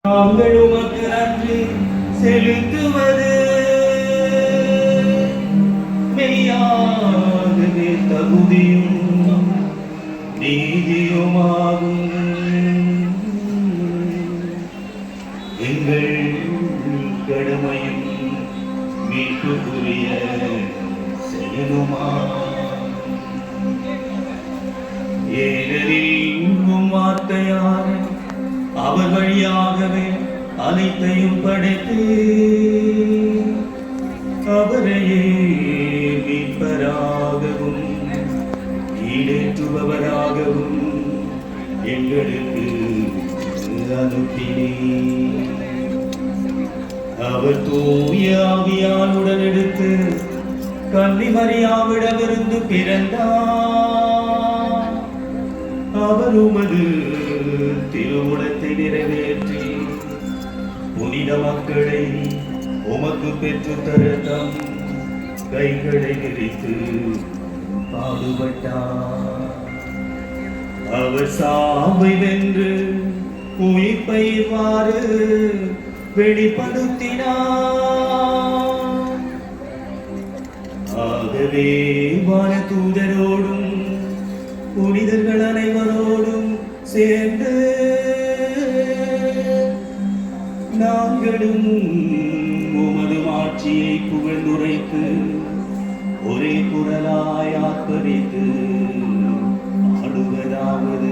நாங்கள் உமக்கு நன்றி செலுத்துவது மெய்யாகவே தகுதியும் நீதியுமாகும். எங்கள் கடமையும் மீட்புக்குரிய செயலுமாகும். ஏனெனில் வார்த்தையான அவர் வழியாகவே அனைத்தையும் படைத்து அவரையே மீட்பராகவும் ஈடேற்றுபவராகவும் எங்களுக்கு அனுப்பினீர். அவர் தூய ஆவியானுடன் எடுத்து கன்னி மரியாவிடமிருந்து பிறந்தார். அவர் உமது திருவுளத்தை நிறைவேற்றி புனித மக்களை உமக்கு பெற்று தரத்தம் கைகளை விரித்து பாடுபட்டார். அவர் சாவை வென்று உயிர்ப்பை இவ்வாறு வெளிப்படுத்தினார். ஆகவே வான தூதரோடும் புனிதர்கள் அனைவரோடும் சேர்ந்து நாங்களும் உமது ஆட்சியை புகழ்ந்துரைத்து ஒரே குரலாய் ஆர்ப்பரித்து ஆடுவதாவது: